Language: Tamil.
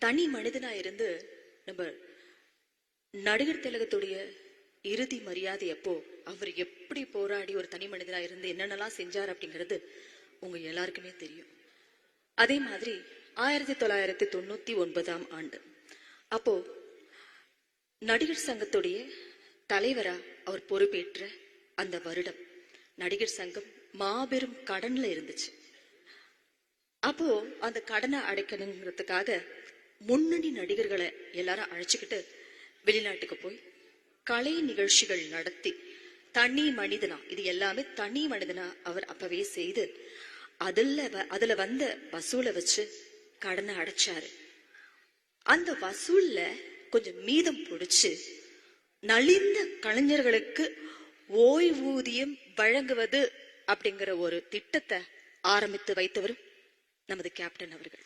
தனி மனிதனா இருந்து நம்ம நடிகர் திலகத்துடைய இறுதி மரியாதை அப்போ அவர் எப்படி போராடி ஒரு தனி மனிதனா இருந்து என்னென்னலாம் செஞ்சார் அப்படிங்கிறது உங்க எல்லாருக்குமே தெரியும். அதே மாதிரி 1999 ஆண்டு அப்போ நடிகர் சங்கத்துடைய தலைவரா அவர் பொறுப்பேற்ற அந்த வருடம் நடிகர் சங்கம் மாபெரும் கடன்ல இருந்துச்சு. அப்போ அந்த கடனை அடைக்கணுங்கிறதுக்காக முன்னணி நடிகர்களை எல்லாரும் அழைச்சுக்கிட்டு வெளிநாட்டுக்கு போய் கலை நிகழ்ச்சிகள் நடத்தி தனி மனிதனா, இது எல்லாமே தனி மனிதனா அவர் அப்பவே செய்து அதுல வந்த வசூல வச்சு கடனை அடைச்சாரு. அந்த வசூல்ல கொஞ்சம் மீதம் பிடிச்சு நலிந்த கலைஞர்களுக்கு ஓய்வூதியம் வழங்குவது அப்படிங்கிற ஒரு திட்டத்தை ஆரம்பித்து வைத்தவரும் நமது கேப்டன் அவர்கள்.